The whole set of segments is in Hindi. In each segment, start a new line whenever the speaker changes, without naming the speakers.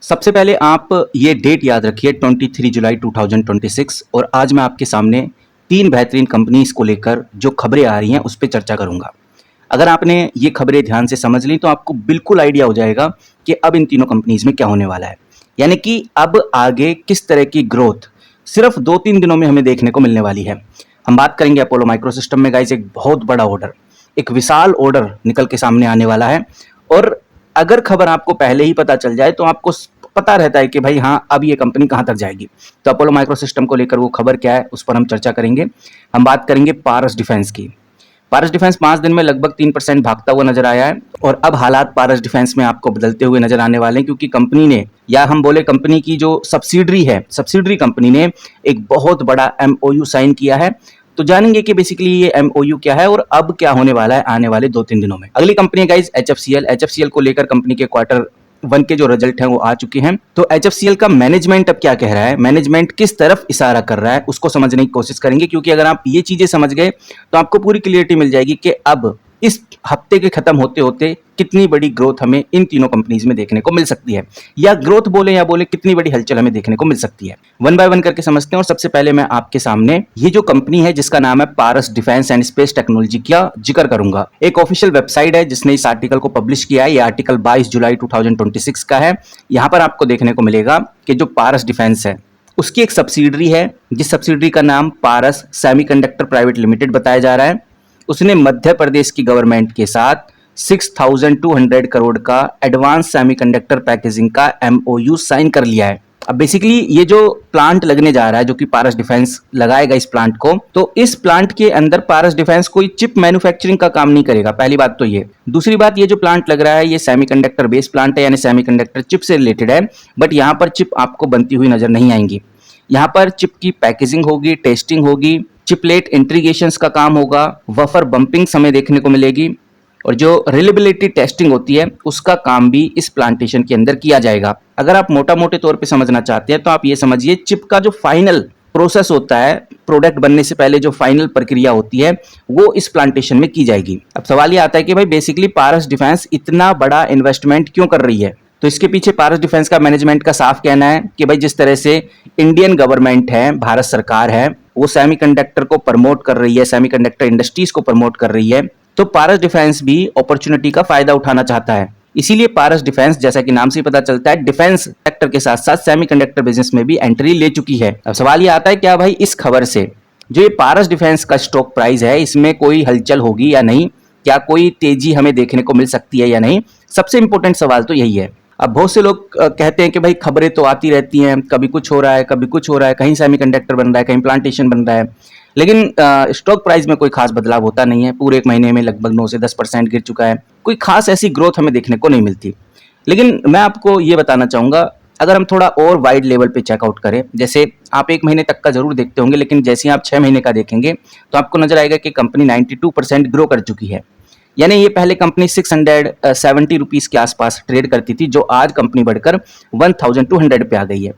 सबसे पहले आप ये डेट याद रखिए 23 जुलाई 2026 और आज मैं आपके सामने 3 बेहतरीन कंपनीज़ को लेकर जो खबरें आ रही हैं उस पे चर्चा करूँगा। अगर आपने ये खबरें ध्यान से समझ ली तो आपको बिल्कुल आइडिया हो जाएगा कि अब इन तीनों कंपनीज़ में क्या होने वाला है। यानी कि अब आगे किस तरह की ग्रोथ सिर्फ 2-3 दिनों में हमें देखने को मिलने वाली है। हम बात करेंगे अपोलो माइक्रोसिस्टम में गाइस एक बहुत बड़ा ऑर्डर, एक विशाल ऑर्डर निकल के सामने आने वाला है और अगर खबर आपको पहले ही पता चल जाए तो आपको पता रहता है कि भाई हाँ अब ये कंपनी कहाँ तक जाएगी। तो अपोलो माइक्रोसिस्टम को लेकर वो खबर क्या है उस पर हम चर्चा करेंगे। हम बात करेंगे पारस डिफेंस की। पारस डिफेंस 5 दिन में लगभग 3% भागता हुआ नजर आया है और अब हालात पारस डिफेंस में आपको बदलते हुए नजर आने वाले हैं क्योंकि कंपनी ने या हम बोले कंपनी की जो सब्सिडरी कंपनी ने एक बहुत बड़ा एमओयू साइन किया है। तो जानेंगे कि बेसिकली ये एमओयू क्या है और अब क्या होने वाला है आने वाले 2-3 दिनों में। अगली कंपनी है गाइस एचएफसीएल को लेकर कंपनी के क्वार्टर 1 के जो रिजल्ट हैं वो आ चुके हैं। तो एचएफसीएल का मैनेजमेंट अब क्या कह रहा है, मैनेजमेंट किस तरफ इशारा कर रहा है उसको समझने की कोशिश करेंगे क्योंकि अगर आप ये चीजें समझ गए तो आपको पूरी क्लियरिटी मिल जाएगी कि अब इस हफ्ते के खत्म होते होते कितनी बड़ी ग्रोथ हमें इन तीनों कंपनीज में देखने को मिल सकती है, या ग्रोथ बोले या बोले कितनी बड़ी हलचल हमें देखने को मिल सकती है। वन बाय वन करके समझते हैं और सबसे पहले मैं आपके सामने ये जो कंपनी है जिसका नाम है पारस डिफेंस एंड स्पेस टेक्नोलॉजी का जिक्र करूंगा। एक ऑफिशियल वेबसाइट है जिसने इस आर्टिकल को पब्लिश किया है। ये आर्टिकल 22 जुलाई 2026 का है। यहाँ पर आपको देखने को मिलेगा कि जो पारस डिफेंस है उसकी एक सब्सिडरी है जिस सब्सिडरी का नाम पारस सेमीकंडक्टर प्राइवेट लिमिटेड बताया जा रहा है। उसने मध्य प्रदेश की गवर्नमेंट के साथ 6,200 करोड़ का एडवांस सेमीकंडक्टर पैकेजिंग का एमओयू साइन कर लिया है। अब बेसिकली ये जो प्लांट लगने जा रहा है जो कि पारस डिफेंस लगाएगा इस प्लांट को, तो इस प्लांट के अंदर पारस डिफेंस कोई चिप मैन्युफैक्चरिंग का काम नहीं करेगा। पहली बात तो ये। दूसरी बात, ये जो प्लांट लग रहा है ये सेमीकंडक्टर बेस्ड प्लांट है यानी सेमीकंडक्टर चिप से रिलेटेड है, बट यहाँ पर चिप आपको बनती हुई नजर नहीं आएंगी। यहाँ पर चिप की पैकेजिंग होगी, टेस्टिंग होगी, चिपलेट इंट्रीगेशंस का काम होगा, वफर बंपिंग हमें देखने को मिलेगी और जो रिलेबिलिटी टेस्टिंग होती है उसका काम भी इस प्लांटेशन के अंदर किया जाएगा। अगर आप मोटा मोटे तौर पे समझना चाहते हैं तो आप ये समझिए चिप का जो फाइनल प्रोसेस होता है, प्रोडक्ट बनने से पहले जो फाइनल प्रक्रिया होती है वो इस प्लांटेशन में की जाएगी। अब सवाल ये आता है कि भाई बेसिकली पारस डिफेंस इतना बड़ा इन्वेस्टमेंट क्यों कर रही है। तो इसके पीछे पारस डिफेंस का मैनेजमेंट का साफ कहना है कि भाई जिस तरह से इंडियन गवर्नमेंट है, भारत सरकार है, वो सेमीकंडक्टर को प्रमोट कर रही है, सेमीकंडक्टर इंडस्ट्रीज को प्रमोट कर रही है, तो पारस डिफेंस भी अपॉर्चुनिटी का फायदा उठाना चाहता है। इसीलिए पारस डिफेंस जैसा कि नाम से पता चलता है डिफेंस सेक्टर के साथ साथ सेमीकंडक्टर बिजनेस में भी एंट्री ले चुकी है। अब सवाल ये आता है क्या भाई इस खबर से जो ये पारस डिफेंस का स्टॉक प्राइस है इसमें कोई हलचल होगी या नहीं, क्या कोई तेजी हमें देखने को मिल सकती है या नहीं। सबसे इंपॉर्टेंट सवाल तो यही है। अब बहुत से लोग कहते हैं कि भाई खबरें तो आती रहती हैं, कभी कुछ हो रहा है कभी कुछ हो रहा है, कहीं सेमीकंडक्टर बन रहा है कहीं प्लांटेशन बन रहा है, लेकिन स्टॉक प्राइस में कोई खास बदलाव होता नहीं है। पूरे एक महीने में लगभग 9 से 10% गिर चुका है, कोई खास ऐसी ग्रोथ हमें देखने को नहीं मिलती। लेकिन मैं आपको ये बताना चाहूंगा अगर हम थोड़ा और वाइड लेवल पे चेकआउट करें, जैसे आप 1 महीने तक का जरूर देखते होंगे लेकिन जैसे आप 6 महीने का देखेंगे तो आपको नजर आएगा कि कंपनी 92% ग्रो कर चुकी है। यानी ये पहले कंपनी 670 रुपीज के आसपास ट्रेड करती थी जो आज कंपनी बढ़कर 1200 पे आ गई है।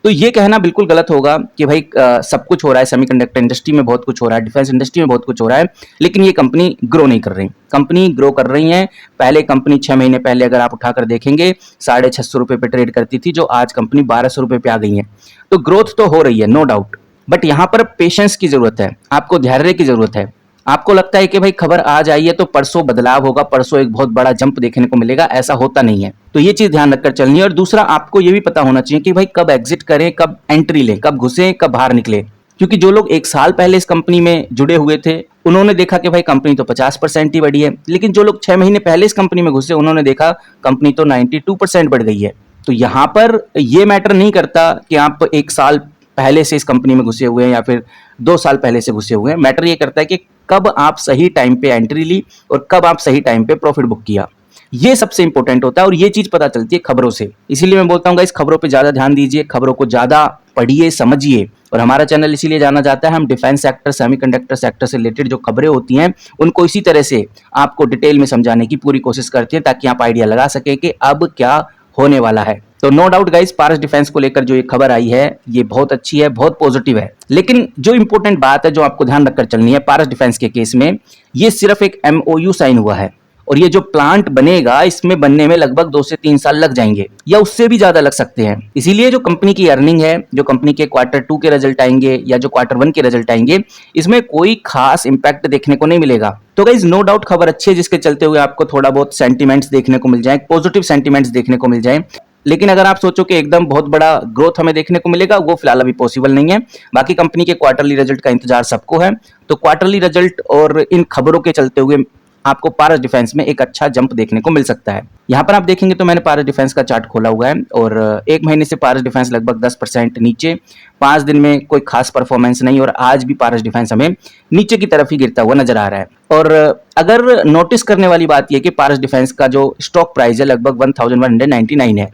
तो ये कहना बिल्कुल गलत होगा कि भाई सब कुछ हो रहा है, सेमीकंडक्टर इंडस्ट्री में बहुत कुछ हो रहा है, डिफेंस इंडस्ट्री में बहुत कुछ हो रहा है, लेकिन ये कंपनी ग्रो नहीं कर रही। कंपनी ग्रो कर रही है। पहले कंपनी 6 महीने पहले अगर आप उठाकर देखेंगे 650 रुपये पे ट्रेड करती थी जो आज कंपनी 1200 रुपये पे आ गई है। तो ग्रोथ तो हो रही है नो डाउट, बट यहाँ पर पेशेंस की जरूरत है, आपको धैर्य की जरूरत है। आपको लगता है कि भाई खबर आज आई है तो परसों बदलाव होगा, परसों एक बहुत बड़ा जंप देखने को मिलेगा, ऐसा होता नहीं है। तो ये चीज ध्यान रखकर चलनी है। और दूसरा आपको ये भी पता होना चाहिए कि भाई कब एग्जिट करें, कब एंट्री लें, कब घुसे कब बाहर निकले। क्योंकि जो लोग 1 साल पहले इस कंपनी में जुड़े हुए थे उन्होंने देखा कि भाई कंपनी तो 50% ही बढ़ी है, लेकिन जो लोग 6 महीने पहले इस कंपनी में घुसे उन्होंने देखा कंपनी तो 92% बढ़ गई है। तो यहाँ पर ये मैटर नहीं करता कि आप 1 साल पहले से इस कंपनी में घुसे हुए हैं या फिर 2 साल पहले से घुसे हुए हैं। मैटर ये करता है कि कब आप सही टाइम पे एंट्री ली और कब आप सही टाइम पे प्रॉफिट बुक किया, ये सबसे इंपॉर्टेंट होता है और ये चीज पता चलती है खबरों से। इसीलिए मैं बोलता हूँ इस खबरों पे ज्यादा ध्यान दीजिए, खबरों को ज्यादा पढ़िए समझिए। और हमारा चैनल इसीलिए जाना जाता है, हम डिफेंस सेक्टर, सेमीकंडक्टर सेक्टर से रिलेटेड जो खबरें होती हैं उनको इसी तरह से आपको डिटेल में समझाने की पूरी कोशिश करते हैं ताकि आप आइडिया लगा सके कि अब क्या होने वाला है। तो नो डाउट गाइस पारस डिफेंस को लेकर जो ये खबर आई है ये बहुत अच्छी है, बहुत पॉजिटिव है। लेकिन जो इंपॉर्टेंट बात है जो आपको ध्यान रखकर चलनी है पारस डिफेंस के केस में, ये सिर्फ एक एमओयू साइन हुआ है और ये जो प्लांट बनेगा इसमें बनने में लगभग 2 से 3 साल लग जाएंगे या उससे भी ज्यादा लग सकते हैं। इसीलिए जो कंपनी की अर्निंग है, जो कंपनी के Q2 के रिजल्ट आएंगे या जो Q1 के रिजल्ट आएंगे, इसमें कोई खास इंपैक्ट देखने को नहीं मिलेगा। तो गाइज नो डाउट खबर अच्छी है, जिसके चलते हुए आपको थोड़ा बहुत सेंटीमेंट्स देखने को मिल जाए, पॉजिटिव सेंटीमेंट्स देखने को मिल जाए। लेकिन अगर आप सोचो कि एकदम बहुत बड़ा ग्रोथ हमें देखने को मिलेगा, वो फिलहाल अभी पॉसिबल नहीं है। बाकी कंपनी के क्वार्टरली रिजल्ट का इंतजार सबको है, तो क्वार्टरली रिजल्ट और इन खबरों के चलते हुए आपको पारस डिफेंस में एक अच्छा जंप देखने को मिल सकता है। यहाँ पर आप देखेंगे तो मैंने पारस डिफेंस का चार्ट खोला हुआ है और एक महीने से पारस डिफेंस लगभग 10% नीचे, 5 दिन में कोई खास परफॉर्मेंस नहीं, और आज भी पारस डिफेंस हमें नीचे की तरफ ही गिरता हुआ नजर आ रहा है। और अगर नोटिस करने वाली बात यह कि पारस डिफेंस का जो स्टॉक प्राइस है लगभग 1199 है।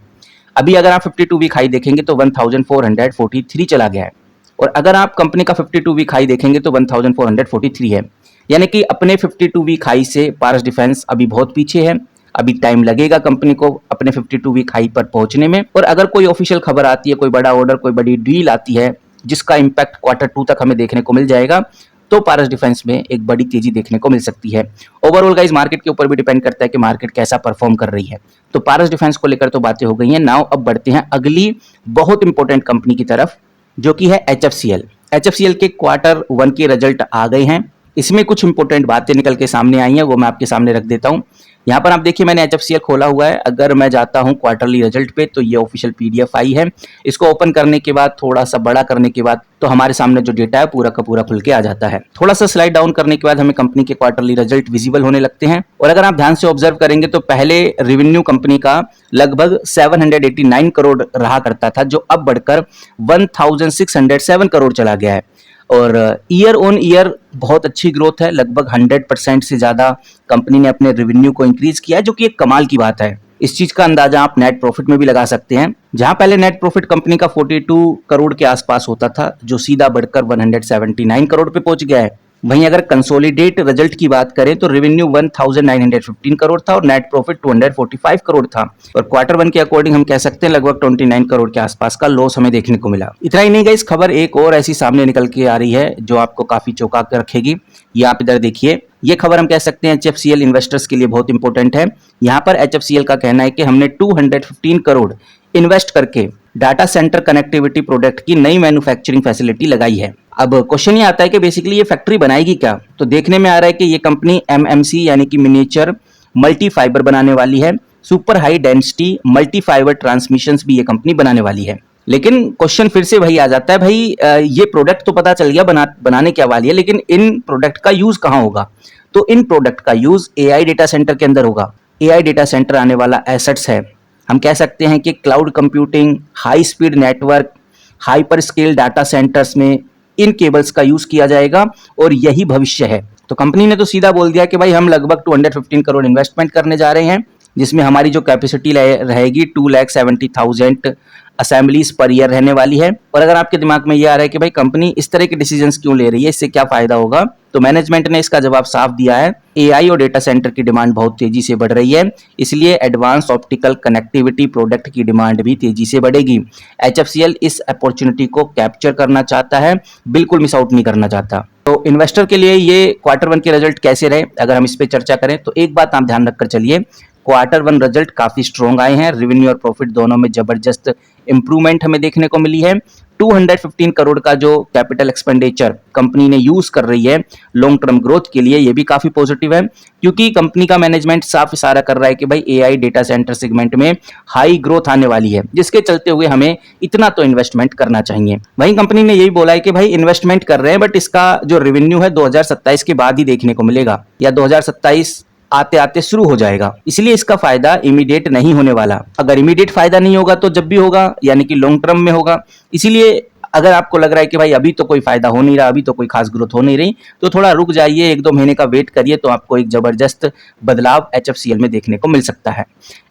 अभी अगर आप 52 वीक हाई देखेंगे तो 1443 चला गया है, और अगर आप कंपनी का 52 वीक हाई देखेंगे तो 1443 है। यानी कि अपने 52 वीक हाई से पारस डिफेंस अभी बहुत पीछे है। अभी टाइम लगेगा कंपनी को अपने 52 वीक हाई पर पहुंचने में, और अगर कोई ऑफिशियल खबर आती है, कोई बड़ा ऑर्डर, कोई बड़ी डील आती है जिसका इंपैक्ट Q2 तक हमें देखने को मिल जाएगा, तो पारस डिफेंस में एक बड़ी तेजी देखने को मिल सकती है। ओवरऑल गाइस मार्केट के ऊपर भी डिपेंड करता है कि मार्केट कैसा परफॉर्म कर रही है। तो पारस डिफेंस को लेकर तो बातें हो गई हैं। नाउ अब बढ़ते हैं अगली बहुत इंपॉर्टेंट कंपनी की तरफ, जो कि है HFCL। HFCL के Q1 के रिजल्ट आ गए हैं। इसमें कुछ इंपॉर्टेंट बातें निकल के सामने आई हैं, वो मैं आपके सामने रख देता हूं। यहाँ पर आप देखिए मैंने HFCL खोला हुआ है। अगर मैं जाता हूँ क्वार्टरली रिजल्ट पे तो ये ऑफिशियल PDF आई है। इसको ओपन करने के बाद, थोड़ा सा बड़ा करने के बाद, तो हमारे सामने जो डेटा है पूरा का पूरा खुल के आ जाता है। थोड़ा सा स्लाइड डाउन करने के बाद हमें कंपनी के क्वार्टरली रिजल्ट विजिबल होने लगते हैं, और अगर आप ध्यान से ऑब्जर्व करेंगे तो पहले रेवेन्यू कंपनी का लगभग 789 करोड़ रहा करता था, जो अब बढ़कर 1607 करोड़ चला गया है। और ईयर ऑन ईयर बहुत अच्छी ग्रोथ है, लगभग 100% से ज्यादा कंपनी ने अपने रेवेन्यू को इंक्रीज किया है, जो कि एक कमाल की बात है। इस चीज का अंदाजा आप नेट प्रॉफिट में भी लगा सकते हैं, जहां पहले नेट प्रॉफिट कंपनी का 42 करोड़ के आसपास होता था, जो सीधा बढ़कर 179 करोड़ पे पहुंच गया है। वहीं अगर कंसोलिडेट रिजल्ट की बात करें तो रेवेन्यू 1915 करोड़ था और नेट प्रॉफिट 245 करोड़ था, और Q1 के अकॉर्डिंग हम कह सकते हैं लगभग 29 करोड़ के आसपास का लॉस हमें देखने को मिला। इतना ही नहीं गाइस, खबर एक और ऐसी सामने निकल के आ रही है जो आपको काफी चौंका कर रखेगी। ये आप इधर देखिए, ये खबर हम कह सकते हैं HFCL इन्वेस्टर्स के लिए बहुत इंपॉर्टेंट है। यहाँ पर HFCL का कहना है कि हमने 215 करोड़ इन्वेस्ट करके डाटा सेंटर कनेक्टिविटी प्रोडक्ट की नई मैन्युफैक्चरिंग फैसिलिटी लगाई है। अब क्वेश्चन ये आता है कि बेसिकली ये फैक्ट्री बनाएगी क्या? तो देखने में आ रहा है कि ये कंपनी MMC यानी कि मिनिएचर मल्टी फाइबर बनाने वाली है। Super high density multi fibre transmissions भी ये कंपनी बनाने वाली है। लेकिन क्वेश्चन फिर से वही आ जाता है, भाई ये प्रोडक्ट तो पता चल गया बनाने क्या वाली है, लेकिन इन प्रोडक्ट का यूज कहाँ होगा? तो इन प्रोडक्ट का यूज AI डेटा सेंटर के अंदर होगा। AI डेटा सेंटर आने वाला एसेट्स है। हम कह सकते हैं कि cloud computing, high speed network, hyper scale data centres में इन केबल्स का यूज किया जाएगा, और यही भविष्य है। तो कंपनी ने तो सीधा बोल दिया कि भाई हम लगभग 215 करोड़ इन्वेस्टमेंट करने जा रहे हैं, जिसमें हमारी जो कैपेसिटी रहेगी 2,70,000 असेंबलीज पर ईयर रहने वाली है। और अगर आपके दिमाग में ये आ रहा है कि भाई कंपनी इस तरह के डिसीजंस क्यों ले रही है, इससे क्या फायदा होगा, तो मैनेजमेंट ने इसका जवाब साफ दिया है। AI और डेटा सेंटर की डिमांड बहुत तेजी से बढ़ रही है, इसलिए एडवांस ऑप्टिकल कनेक्टिविटी प्रोडक्ट की डिमांड भी तेजी से बढ़ेगी। HFCL इस अपॉर्चुनिटी को कैप्चर करना चाहता है, बिल्कुल मिस आउट नहीं करना चाहता। तो इन्वेस्टर के लिए ये Q1 के रिजल्ट कैसे रहे, अगर हम इस पे चर्चा करें तो एक बात आप ध्यान रखकर चलिए, Q1 रिजल्ट काफी स्ट्रॉन्ग आए हैं। रेवेन्यू और प्रॉफिट दोनों में जबरदस्त इंप्रूवमेंट हमें देखने को मिली है। 215 करोड़ का जो कैपिटल एक्सपेंडिचर कंपनी ने यूज कर रही है लॉन्ग टर्म ग्रोथ के लिए, ये भी काफी पॉजिटिव है, क्योंकि कंपनी का मैनेजमेंट साफ इशारा कर रहा है कि भाई AI डेटा सेंटर सेगमेंट में हाई ग्रोथ आने वाली है, जिसके चलते हुए हमें इतना तो इन्वेस्टमेंट करना चाहिए। वहीं कंपनी ने यही बोला है कि भाई इन्वेस्टमेंट कर रहे हैं, बट इसका जो रेवेन्यू है 2027 के बाद ही देखने को मिलेगा, या 2027 आते आते शुरू हो जाएगा, इसलिए इसका फायदा इमीडिएट नहीं होने वाला। अगर इमीडिएट फायदा नहीं होगा तो जब भी होगा यानी कि लॉन्ग टर्म में होगा। इसीलिए अगर आपको लग रहा है कि भाई अभी तो कोई फायदा हो नहीं रहा, अभी तो कोई खास ग्रोथ हो नहीं रही, तो थोड़ा रुक जाइए, 1-2 महीने का वेट करिए, तो आपको एक जबरदस्त बदलाव HFCL में देखने को मिल सकता है।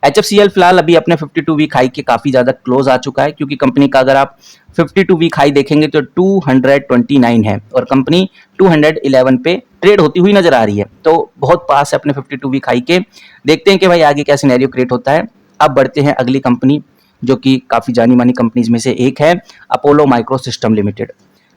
HFCL फिलहाल अभी अपने 52 वीक हाई के काफी ज्यादा क्लोज आ चुका है, क्योंकि कंपनी का अगर आप 52 वीक हाई देखेंगे तो 229 है, और कंपनी 211 पे ट्रेड होती हुई नजर आ रही है, तो बहुत पास है अपने 52 वीक हाई के। देखते हैं कि भाई आगे क्या सिनेरियो क्रिएट होता है। अब बढ़ते हैं अगली कंपनी, जो कि काफी जानी मानी कंपनीज में से एक है, Apollo micro system limited.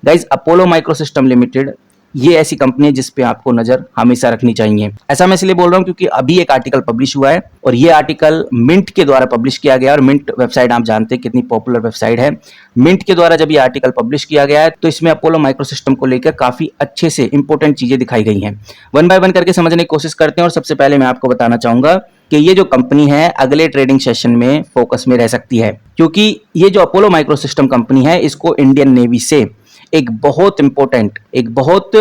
Guys Apollo micro system limited ये ऐसी कंपनी है जिस पे आपको नजर हमेशा रखनी चाहिए। ऐसा मैं इसलिए बोल रहा हूं क्योंकि अभी एक आर्टिकल पब्लिश हुआ है और ये आर्टिकल मिंट के द्वारा पब्लिश किया गया है, और मिंट वेबसाइट आप जानते हैं कितनी पॉपुलर वेबसाइट है। मिंट के द्वारा जब ये आर्टिकल पब्लिश किया गया है तो इसमें अपोलो माइक्रोसिस्टम को लेकर काफी अच्छे से इंपॉर्टेंट चीजें दिखाई गई हैं। वन बाय वन करके समझने की कोशिश करते हैं, और सबसे पहले मैं आपको बताना चाहूंगा कि ये जो कंपनी है अगले ट्रेडिंग सेशन में फोकस में रह सकती है, क्योंकि ये जो अपोलो माइक्रोसिस्टम कंपनी है इसको इंडियन नेवी से एक बहुत इंपॉर्टेंट, एक बहुत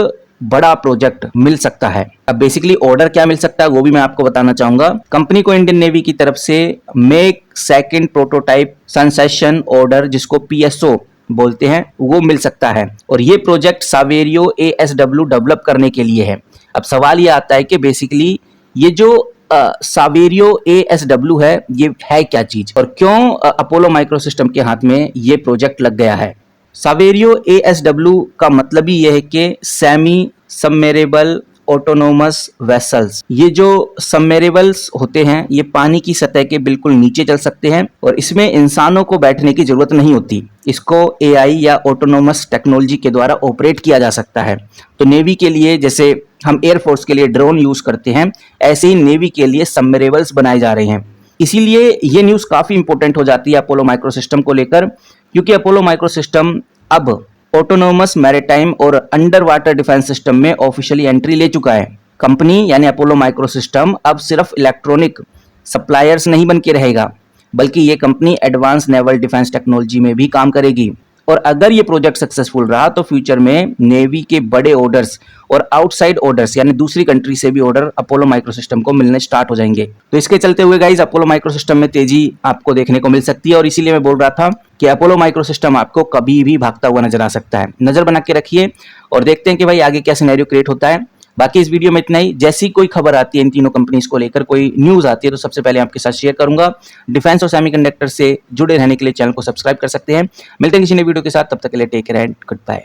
बड़ा प्रोजेक्ट मिल सकता है। अब बेसिकली ऑर्डर क्या मिल सकता है वो भी मैं आपको बताना चाहूंगा। कंपनी को इंडियन नेवी की तरफ से मेक सेकंड प्रोटोटाइप संसेशन ऑर्डर, जिसको पीएसओ बोलते हैं, वो मिल सकता है। और ये प्रोजेक्ट सावेरियो एएसडब्ल्यू डेवलप करने के लिए है। अब सवाल ये आता है कि बेसिकली ये जो सावेरियो एएसडब्ल्यू है ये है क्या चीज, और क्यों अपोलो माइक्रोसिस्टम के हाथ में ये प्रोजेक्ट लग गया है। सावेरियो एएसडब्ल्यू का मतलब ही यह है कि सेमी सबमेरेबल ऑटोनोमस वेसल्स। ये जो सबमेरेबल्स होते हैं ये पानी की सतह के बिल्कुल नीचे चल सकते हैं, और इसमें इंसानों को बैठने की जरूरत नहीं होती। इसको एआई या ऑटोनोमस टेक्नोलॉजी के द्वारा ऑपरेट किया जा सकता है। तो नेवी के लिए जैसे हम एयरफोर्स के लिए ड्रोन यूज करते हैं, ऐसे ही नेवी के लिए सबमेरेबल्स बनाए जा रहे हैं। इसीलिए ये न्यूज काफी इंपॉर्टेंट हो जाती है अपोलो माइक्रोसिस्टम को लेकर, क्योंकि अपोलो माइक्रोसिस्टम अब ऑटोनोमस मैरीटाइम और अंडर वाटर डिफेंस सिस्टम में ऑफिशियली एंट्री ले चुका है। कंपनी यानी अपोलो माइक्रोसिस्टम अब सिर्फ इलेक्ट्रॉनिक सप्लायर्स नहीं बन के रहेगा, बल्कि ये company advance naval defence technology में भी काम करेगी। और अगर ये प्रोजेक्ट सक्सेसफुल रहा तो फ्यूचर में नेवी के बड़े ऑर्डर्स और आउटसाइड ऑर्डर्स यानी दूसरी कंट्री से भी ऑर्डर अपोलो माइक्रोसिस्टम को मिलने स्टार्ट हो जाएंगे। तो इसके चलते हुए गाइस अपोलो माइक्रोसिस्टम में तेजी आपको देखने को मिल सकती है, और इसीलिए मैं बोल रहा था कि अपोलो माइक्रोसिस्टम आपको कभी भी भागता हुआ नजर आ सकता है। नजर बना के रखिए और देखते हैं कि भाई आगे क्या सिनेरियो क्रिएट होता है। बाकी इस वीडियो में इतना ही। जैसी कोई खबर आती है इन तीनों कंपनीज को लेकर, कोई न्यूज आती है, तो सबसे पहले आपके साथ शेयर करूंगा। डिफेंस और सेमीकंडक्टर से जुड़े रहने के लिए चैनल को सब्सक्राइब कर सकते हैं। मिलते हैं किसी नए वीडियो के साथ, तब तक के लिए take care and good bye.